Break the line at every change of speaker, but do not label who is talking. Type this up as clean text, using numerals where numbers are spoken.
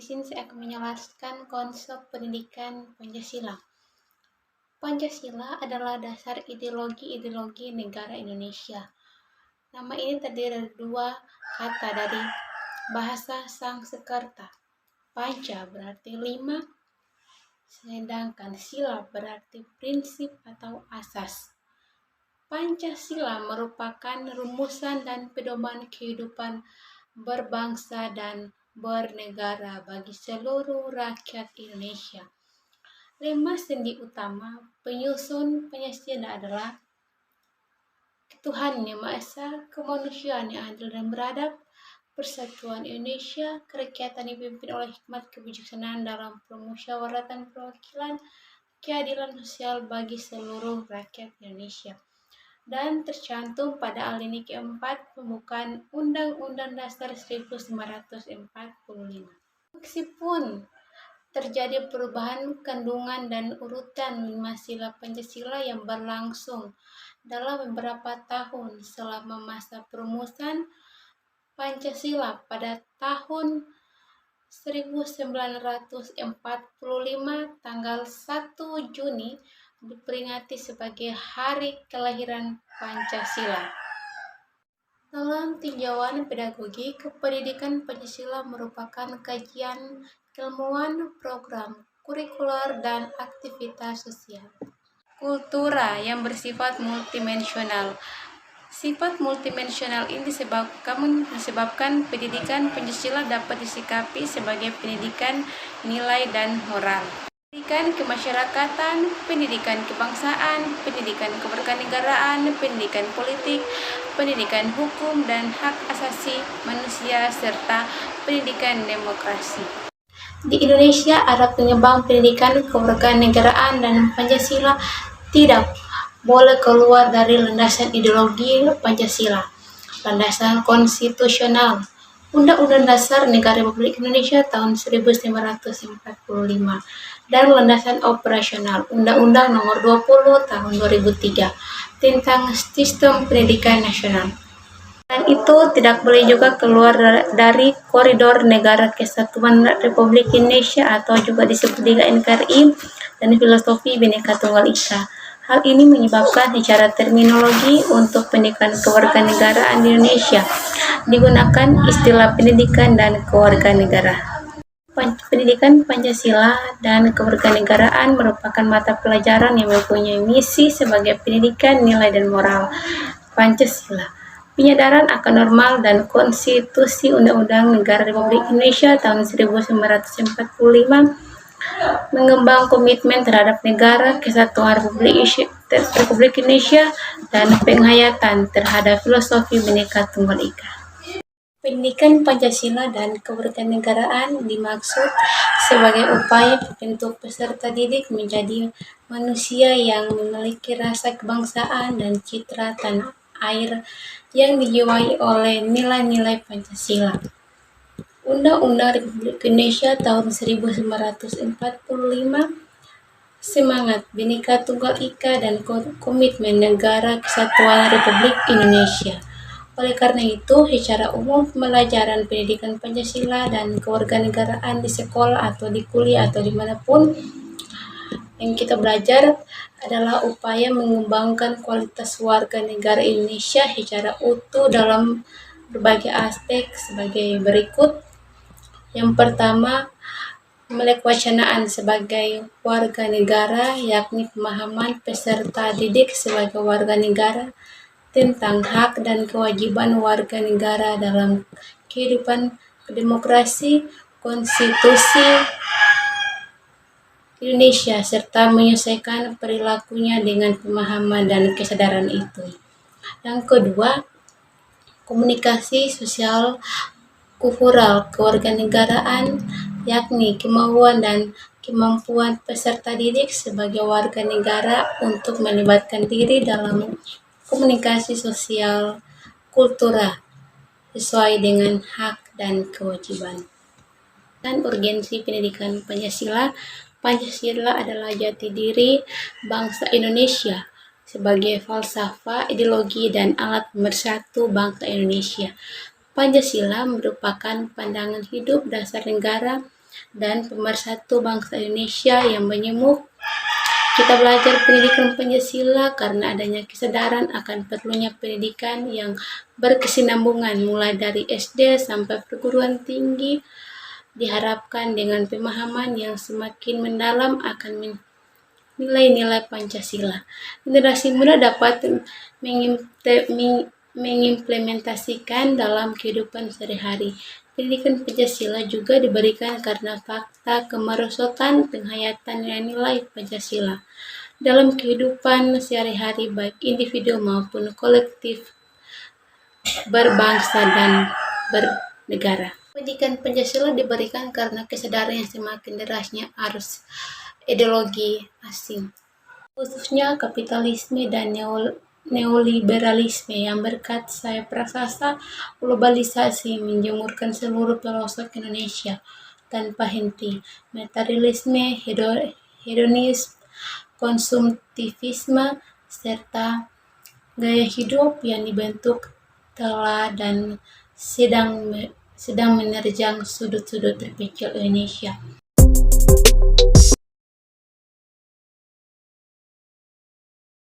sini saya akan menjelaskan konsep pendidikan Pancasila. Pancasila adalah dasar ideologi negara Indonesia. Nama ini terdiri dari dua kata dari bahasa Sanskerta. Panca berarti 5, sedangkan sila berarti prinsip atau asas. Pancasila merupakan rumusan dan pedoman kehidupan berbangsa dan bernegara bagi seluruh rakyat Indonesia. 5 sendi utama penyusun Pancasila adalah ketuhanan yang Maha Esa, kemanusiaan yang adil dan beradab, persatuan Indonesia, kerakyatan dipimpin oleh hikmat kebijaksanaan dalam permusyawaratan perwakilan, keadilan sosial bagi seluruh rakyat Indonesia. Dan tercantum pada alinea keempat pembukaan Undang-Undang Dasar 1945. Meskipun terjadi perubahan kandungan dan urutan 5 sila Pancasila yang berlangsung dalam beberapa tahun selama masa perumusan Pancasila pada tahun 1945 tanggal 1 Juni diperingati sebagai Hari Kelahiran Pancasila. Dalam tinjauan pedagogi, pendidikan Pancasila merupakan kajian keilmuan, program kurikuler, dan aktivitas sosial. Kultura yang bersifat multidimensional. Sifat multidimensional ini disebabkan pendidikan Pancasila dapat disikapi sebagai pendidikan nilai dan moral. Pendidikan kemasyarakatan, pendidikan kebangsaan, pendidikan kewarganegaraan, pendidikan politik, pendidikan hukum dan hak asasi manusia, serta pendidikan demokrasi. Di Indonesia ada penyebab pendidikan kewarganegaraan dan Pancasila tidak boleh keluar dari landasan ideologi Pancasila. Landasan konstitusional Undang-Undang Dasar Negara Republik Indonesia tahun 1945 dan landasan operasional Undang-Undang Nomor 20 tahun 2003 tentang Sistem Pendidikan Nasional. Dan itu tidak boleh juga keluar dari koridor Negara Kesatuan Republik Indonesia atau juga disebut juga NKRI dan filosofi Bhinneka Tunggal Ika. Hal ini menyebabkan secara terminologi untuk pendidikan kewarganegaraan di Indonesia digunakan istilah pendidikan dan kewarganegaraan. Pendidikan Pancasila dan kewarganegaraan merupakan mata pelajaran yang mempunyai misi sebagai pendidikan nilai dan moral Pancasila. Penyadaran akan normal dan konstitusi Undang-Undang Negara Republik Indonesia tahun 1945 mengembang komitmen terhadap negara kesatuan Republik Indonesia dan penghayatan terhadap filosofi Bhinneka Tunggal Ika. Pendidikan Pancasila dan kewarganegaraan dimaksud sebagai upaya membentuk peserta didik menjadi manusia yang memiliki rasa kebangsaan dan citra tanah air yang dijiwai oleh nilai-nilai Pancasila. Undang-Undang Republik Indonesia tahun 1945, semangat Bhinneka Tunggal Ika dan komitmen negara kesatuan Republik Indonesia. Oleh karena itu, secara umum pembelajaran pendidikan Pancasila dan kewarganegaraan di sekolah atau di kuliah atau dimanapun yang kita belajar adalah upaya mengembangkan kualitas warga negara Indonesia secara utuh dalam berbagai aspek sebagai berikut. Yang pertama, melek wacana sebagai warga negara, yakni pemahaman peserta didik sebagai warga negara tentang hak dan kewajiban warga negara dalam kehidupan demokrasi, konstitusi Indonesia, serta menyelesaikan perilakunya dengan pemahaman dan kesadaran itu. Yang kedua, komunikasi sosial kultural kewarganegaraan, yakni kemauan dan kemampuan peserta didik sebagai warga negara untuk melibatkan diri dalam komunikasi sosial kultural sesuai dengan hak dan kewajiban. Dan urgensi pendidikan Pancasila. Pancasila adalah jati diri bangsa Indonesia sebagai falsafah, ideologi, dan alat pemersatu bangsa Indonesia. Pancasila merupakan pandangan hidup dasar negara dan pemersatu bangsa Indonesia yang menyemuk. Kita belajar pendidikan Pancasila karena adanya kesadaran akan perlunya pendidikan yang berkesinambungan mulai dari SD sampai perguruan tinggi, diharapkan dengan pemahaman yang semakin mendalam akan nilai-nilai Pancasila. Generasi muda dapat mengimplementasikan dalam kehidupan sehari-hari. Pendidikan Pancasila juga diberikan karena fakta kemerosotan penghayatan nilai-nilai Pancasila dalam kehidupan sehari-hari baik individu maupun kolektif berbangsa dan bernegara. Pendidikan Pancasila diberikan karena kesadaran yang semakin derasnya arus ideologi asing, khususnya kapitalisme dan neoliberalisme yang berkat sayap raksasa globalisasi menjemurkan seluruh pelosok Indonesia tanpa henti. Materialisme, hedonisme, konsumtivisme, serta gaya hidup yang dibentuk telah dan sedang menerjang sudut-sudut terpencil Indonesia.